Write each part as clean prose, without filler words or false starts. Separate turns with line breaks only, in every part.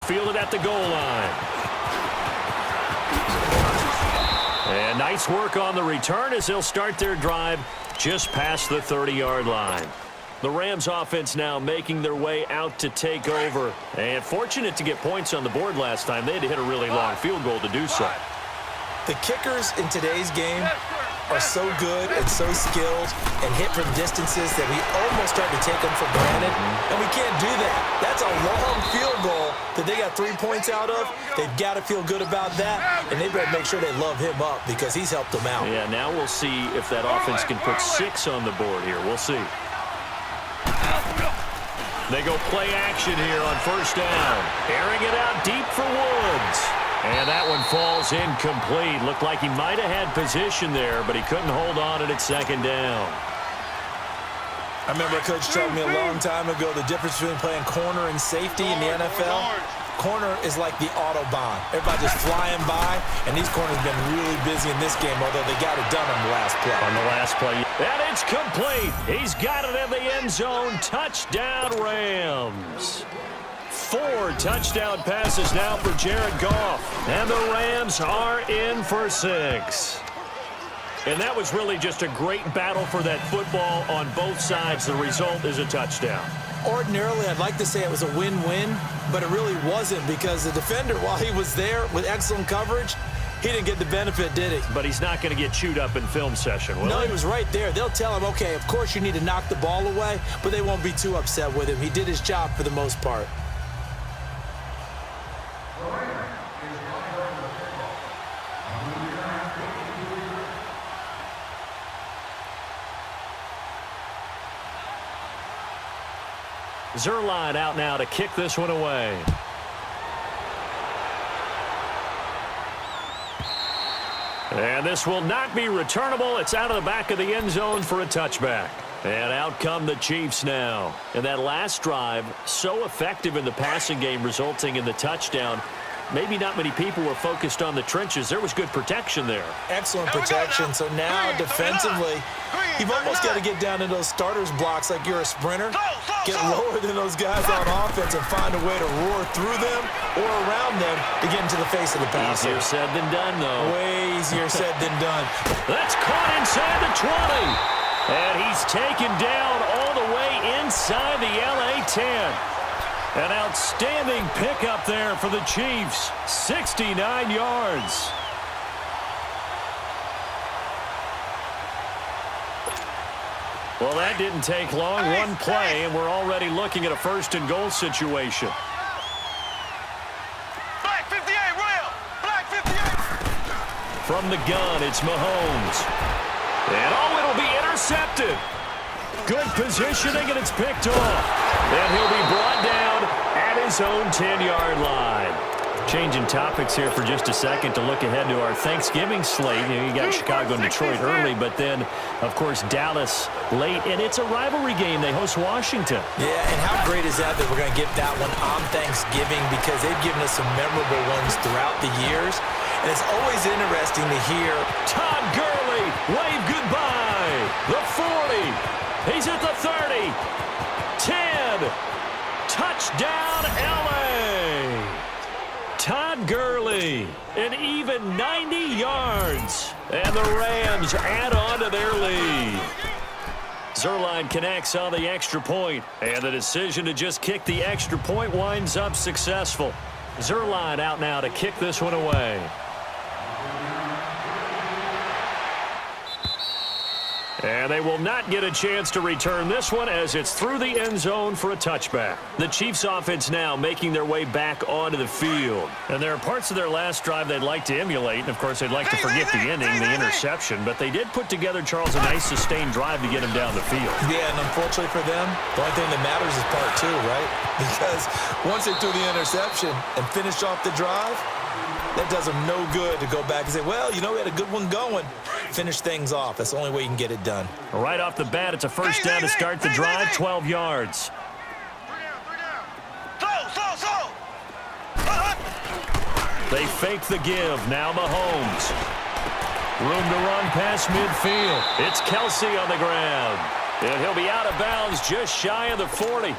fielded at the goal line. And nice work on the return as they'll start their drive just past the 30-yard line. The Rams offense now making their way out to take over. And fortunate to get points on the board last time. They had to hit a really long field goal to do so.
The kickers in today's game are so good and so skilled and hit from distances that we almost start to take them for granted, and we can't do that. That's a long field goal that they got 3 points out of. They've got to feel good about that, and they better make sure they love him up because he's helped them out.
Yeah, now we'll see if that offense can put 6 on the board here. We'll see. They go play action here on first down. Airing it out deep for Woods. And that one falls incomplete. Looked like he might have had position there, but he couldn't hold on at second down.
I remember a coach told me a long time ago the difference between playing corner and safety in the NFL. Corner is like the Autobahn. Everybody just flying by, and these corners have been really busy in this game, although they got it done on the last play.
On the last play. And it's complete. He's got it in the end zone. Touchdown, Rams. 4 touchdown passes now for Jared Goff. And the Rams are in for 6. And that was really just a great battle for that football on both sides. The result is a touchdown.
Ordinarily, I'd like to say it was a win-win, but it really wasn't because the defender, while he was there with excellent coverage, he didn't get the benefit, did he?
But he's not going to get chewed up in film session, will he?
No, he was right there. They'll tell him, okay, of course you need to knock the ball away, but they won't be too upset with him. He did his job for the most part.
Zerline out now to kick this one away. And this will not be returnable. It's out of the back of the end zone for a touchback. And out come the Chiefs now. And that last drive, so effective in the passing game, resulting in the touchdown. Maybe not many people were focused on the trenches. There was good protection there.
Excellent protection. So now defensively, you've almost got to get down in those starters blocks like you're a sprinter. Get lower than those guys on offense and find a way to roar through them or around them to get into the face of the passer.
Easier said than done, though.
Way easier said than done.
That's caught inside the 20. And he's taken down all the way inside the LA 10. An outstanding pickup there for the Chiefs. 69 yards. Well, that didn't take long. One play, and we're already looking at a first-and-goal situation.
Black 58, Royal. Black 58.
From the gun, it's Mahomes. And, it'll be intercepted. Good positioning, and it's picked off. And he'll be brought down at his own 10-yard line. Changing topics here for just a second to look ahead to our Thanksgiving slate. You got Chicago and Detroit early, but then, of course, Dallas late. And it's a rivalry game. They host Washington.
Yeah, and how great is that we're going to get that one on Thanksgiving because they've given us some memorable ones throughout the years. And it's always interesting to hear
Todd Gurley wave goodbye. The 40. He's at the 30. 10. Touchdown, L.A. Todd Gurley, an even 90 yards. And the Rams add on to their lead. Zerline connects on the extra point. And the decision to just kick the extra point winds up successful. Zerline out now to kick this one away. And they will not get a chance to return this one as it's through the end zone for a touchback. The Chiefs offense now making their way back onto the field. And there are parts of their last drive they'd like to emulate. And, of course, they'd like to forget the ending, the interception. But they did put together, Charles, a nice sustained drive to get him down the field.
Yeah, and unfortunately for them, the only thing that matters is part 2, right? Because once they threw the interception and finished off the drive, that does them no good to go back and say, well, you know, we had a good one going. Finish things off. That's the only way you can get it done.
Right off the bat, it's a first down to start the drive, 12 yards. They fake the give. Now Mahomes. Room to run past midfield. It's Kelsey on the ground. And he'll be out of bounds just shy of the 40.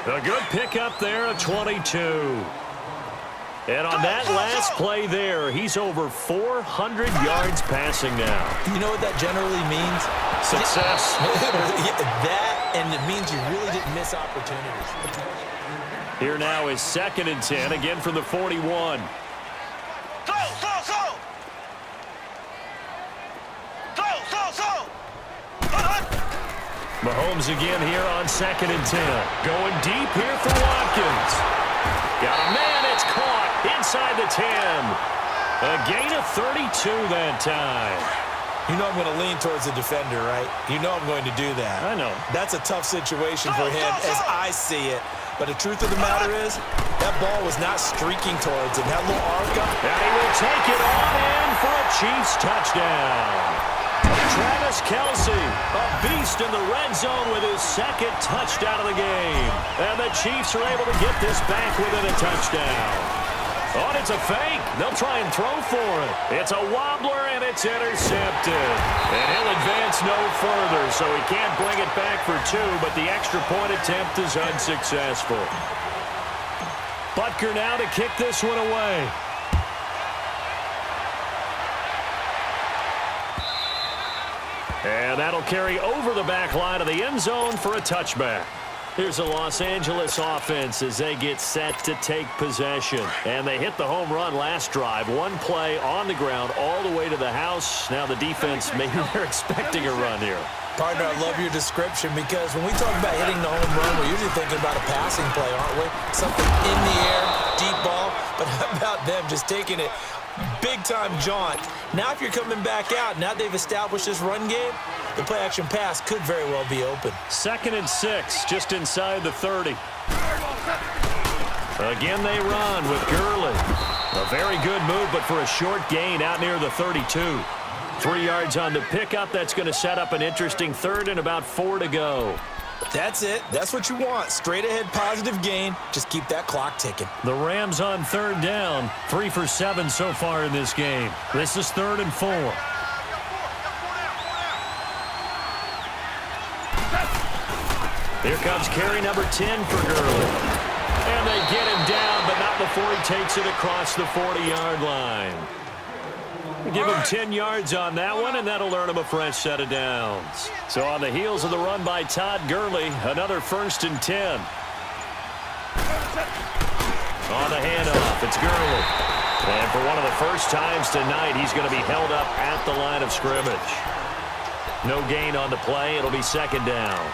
A good pickup there, a 22. And on that last play there, he's over 400 yards passing now.
You know what that generally means?
Success.
That, and it means you really didn't miss opportunities.
Here now is 2nd and 10, again from the 41. Mahomes again here on 2nd and 10. Going deep here for Watkins. Got a man, it's caught inside the 10. A gain of 32 that time.
You know I'm going to lean towards the defender, right? You know I'm going to do that.
I know.
That's a tough situation for him as I see it. But the truth of the matter is, that ball was not streaking towards him. That little arc up.
And he will take it on in for a Chiefs touchdown. Travis Kelce, a beast in the red zone with his 2nd touchdown of the game. And the Chiefs are able to get this back within a touchdown. Oh, and it's a fake. They'll try and throw for it. It's a wobbler, and it's intercepted. And he'll advance no further, so he can't bring it back for 2, but the extra point attempt is unsuccessful. Butker now to kick this one away. And that'll carry over the back line of the end zone for a touchback. Here's the Los Angeles offense as they get set to take possession. And they hit the home run last drive. One play on the ground all the way to the house. Now the defense, maybe they're expecting a run here.
Partner, I love your description because when we talk about hitting the home run, we're usually thinking about a passing play, aren't we? Something in the air, deep ball. But how about them just taking it big-time jaunt? Now if you're coming back out, now they've established this run game, the play-action pass could very well be open.
2nd and 6, just inside the 30. Again they run with Gurley. A very good move, but for a short gain out near the 32. 3 yards on the pickup. That's going to set up an interesting 3rd and about 4 to go.
That's it. That's what you want. Straight ahead positive gain. Just keep that clock ticking.
The Rams on 3rd down. 3 for 7 so far in this game. This is 3rd and 4. Here comes carry number 10 for Gurley. And they get him down, but not before he takes it across the 40-yard line. Give him 10 yards on that one, and that'll earn him a fresh set of downs. So on the heels of the run by Todd Gurley, another 1st and 10. On the handoff, it's Gurley. And for one of the first times tonight, he's going to be held up at the line of scrimmage. No gain on the play. It'll be 2nd down.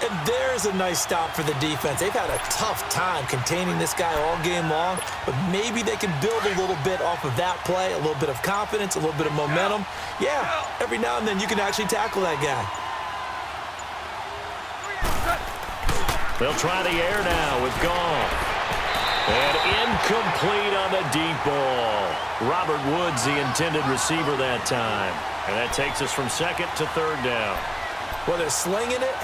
And there's a nice stop for the defense. They've had a tough time containing this guy all game long, but maybe they can build a little bit off of that play, a little bit of confidence, a little bit of momentum. Yeah, every now and then you can actually tackle that guy.
They'll try the air now with Goff. And incomplete on the deep ball. Robert Woods, the intended receiver that time. And that takes us from 2nd to 3rd down.
Well, they're slinging it.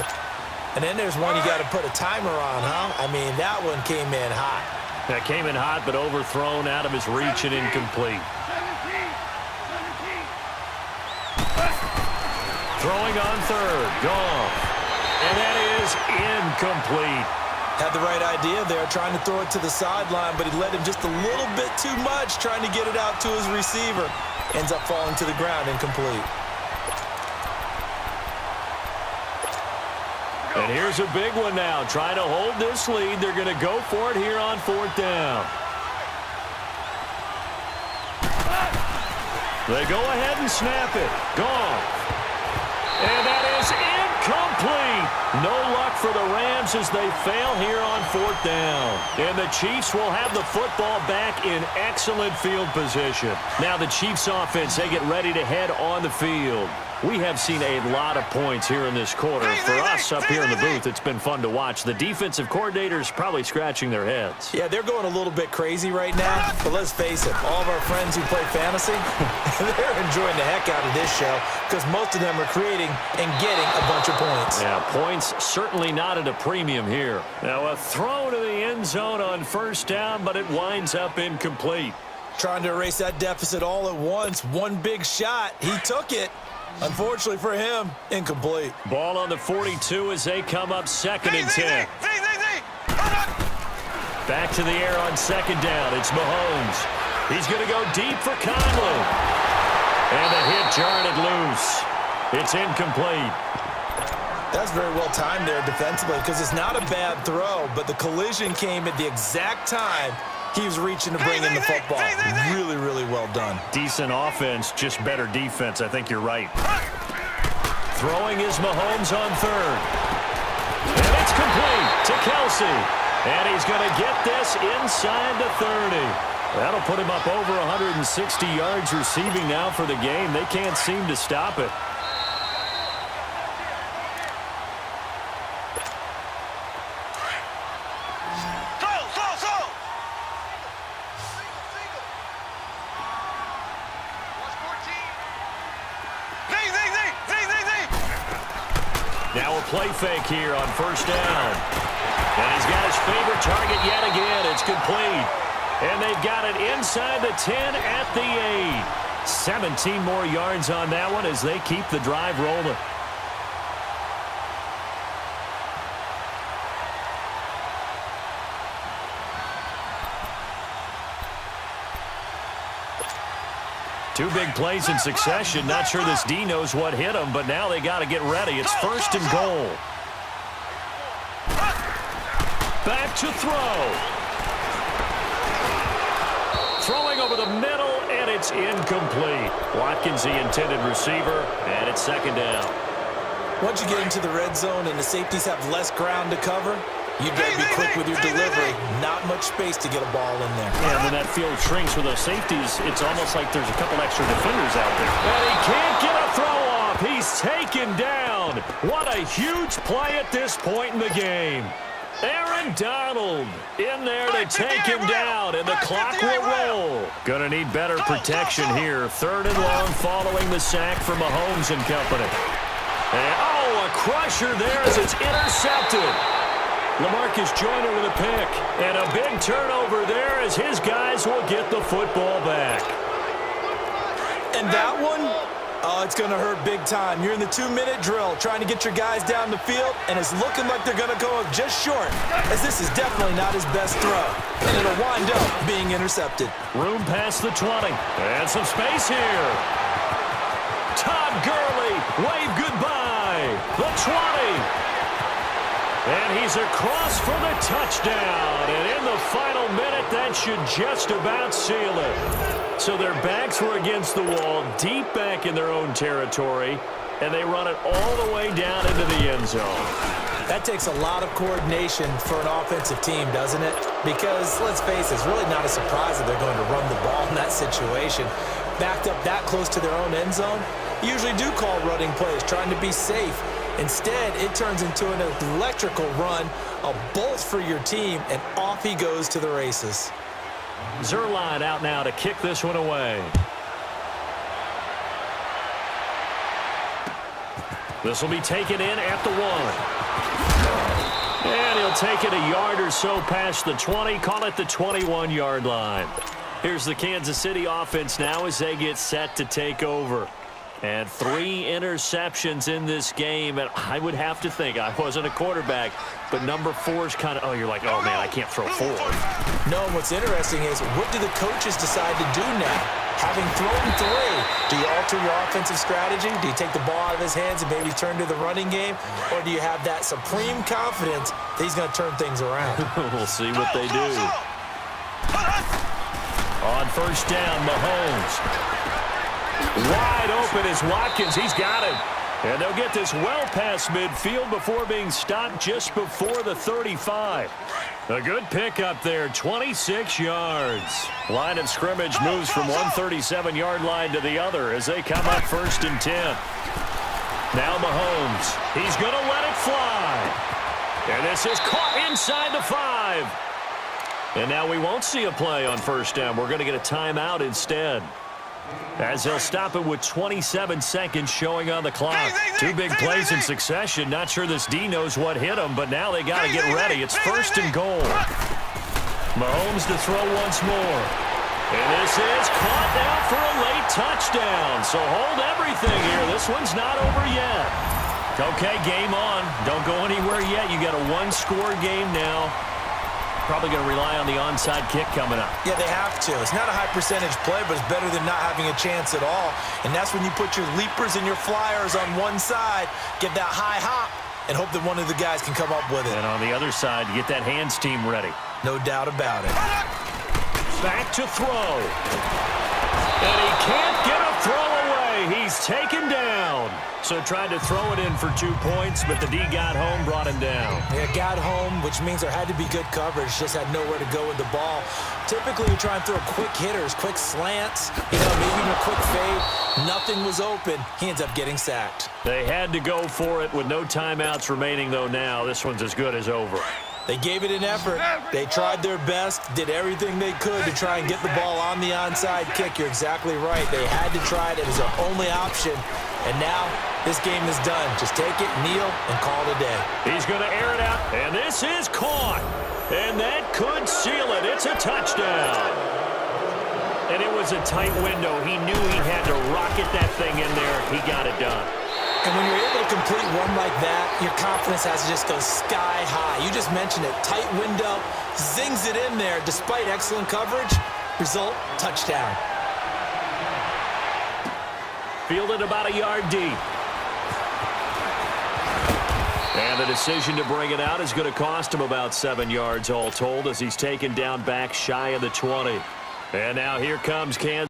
And then there's one you got to put a timer on, huh? I mean, that one came in hot.
That came in hot, but overthrown out of his reach and incomplete. Throwing on 3rd, Goff. And that is incomplete.
Had the right idea there, trying to throw it to the sideline, but he let him just a little bit too much, trying to get it out to his receiver. Ends up falling to the ground, incomplete.
And here's a big one now. Trying to hold this lead. They're going to go for it here on 4th down. They go ahead and snap it. Gone. And that is incomplete. No luck for the Rams as they fail here on 4th down. And the Chiefs will have the football back in excellent field position. Now the Chiefs offense, they get ready to head on the field. We have seen a lot of points here in this quarter. For us up here in the booth, it's been fun to watch. The defensive coordinators probably scratching their heads.
Yeah, they're going a little bit crazy right now. But let's face it, all of our friends who play fantasy, they're enjoying the heck out of this show because most of them are creating and getting a bunch of points.
Yeah, points certainly not at a premium here. Now a throw to the end zone on 1st down, but it winds up incomplete.
Trying to erase that deficit all at once. One big shot. He took it. Unfortunately for him, incomplete.
Ball on the 42 as they come up 2nd and 10. Back to the air on second down. It's Mahomes. He's going to go deep for Conley. And the hit jarred it loose. It's incomplete.
That's very well timed there defensively because it's not a bad throw, but the collision came at the exact time he was reaching to bring in the football. Really, really well done.
Decent offense, just better defense. I think you're right. Throwing is Mahomes on third. And it's complete to Kelsey. And he's going to get this inside the 30. That'll put him up over 160 yards receiving now for the game. They can't seem to stop it. Now a play fake here on first down. And he's got his favorite target yet again. It's complete. And they've got it inside the 10 at the 8. 17 more yards on that one as they keep the drive rolling. Two big plays in succession. Not sure this D knows what hit him, but now they got to get ready. It's first and goal. Back to throw. Throwing over the middle, and it's incomplete. Watkins, the intended receiver, and it's second down.
Once you get into the red zone and the safeties have less ground to cover, you got to be quick with your delivery. Not much space to get a ball in there.
Yeah, and then that field shrinks with those safeties. It's almost like there's a couple extra defenders out there. And he can't get a throw off. He's taken down. What a huge play at this point in the game. Aaron Donald in there to take him down, and the clock will roll. Gonna need better protection here. Third and long following the sack from Mahomes and company. And, oh, a crusher there as it's intercepted. LaMarcus Joyner with a pick. And a big turnover there as his guys will get the football back.
And that one, oh, it's going to hurt big time. You're in the 2-minute drill trying to get your guys down the field, and it's looking like they're going to go up just short, as this is definitely not his best throw. And it'll wind up being intercepted.
Room past the 20. And some space here. Todd Gurley, wave goodbye. The 20. And he's across for the touchdown. And in the final minute, that should just about seal it. So their backs were against the wall, deep back in their own territory, and they run it all the way down into the end zone.
That takes a lot of coordination for an offensive team, doesn't it? Because, let's face it, it's really not a surprise that they're going to run the ball in that situation. Backed up that close to their own end zone, usually do call running plays, trying to be safe. Instead, it turns into an electrical run, a bolt for your team, and off he goes to the races.
Zuerlein out now to kick this one away. This will be taken in at the 1. And he'll take it a yard or so past the 20, call it the 21-yard line. Here's the Kansas City offense now as they get set to take over. And 3 interceptions in this game, and I would have to think, I wasn't a quarterback, but number 4 is kind of, oh, you're like, oh, man, I can't throw 4.
No, and what's interesting is, what do the coaches decide to do now? Having thrown 3, do you alter your offensive strategy? Do you take the ball out of his hands and maybe turn to the running game? Or do you have that supreme confidence that he's going to turn things around?
We'll see what they do. On first down, Mahomes. Wide open is Watkins. He's got it. And they'll get this well past midfield before being stopped just before the 35. A good pickup there, 26 yards. Line of scrimmage moves from one 37-yard line to the other as they come up first and 10. Now Mahomes. He's going to let it fly. And this is caught inside the 5. And now we won't see a play on first down. We're going to get a timeout instead, as they'll stop it with 27 seconds showing on the clock. 2 big plays in succession. Not sure this D knows what hit him, but now they got to get ready. It's first and goal. Mahomes to throw once more. And this is caught down for a late touchdown. So hold everything here. This one's not over yet. Okay, game on. Don't go anywhere yet. You got a 1-score game now. Probably going to rely on the onside kick coming up.
Yeah, they have to. It's not a high percentage play, but it's better than not having a chance at all. And that's when you put your leapers and your flyers on one side, get that high hop, and hope that one of the guys can come up with it.
And on the other side, you get that hands team ready.
No doubt about it.
Back to throw. And he can't get a throw away. He's taken down. So tried to throw it in for 2 points, but the D got home, brought him down.
Yeah, got home, which means there had to be good coverage. Just had nowhere to go with the ball. Typically, you try and throw quick hitters, quick slants, maybe even a quick fade. Nothing was open. He ends up getting sacked.
They had to go for it with no timeouts remaining, though, now. This one's as good as over.
They gave it an effort. They tried their best, did everything they could to try and get the ball on the onside kick. You're exactly right. They had to try it. It was their only option. And now this game is done. Just take it, kneel, and call it a day.
He's going to air it out, and this is caught. And that could seal it. It's a touchdown. And it was a tight window. He knew he had to rocket that thing in there. He got it done.
And when you're able to complete one like that, your confidence has to just go sky high. You just mentioned it. Tight window, zings it in there despite excellent coverage. Result, touchdown.
Fielded about a yard deep. And the decision to bring it out is going to cost him about 7 yards all told as he's taken down back shy of the 20. And now here comes Kansas.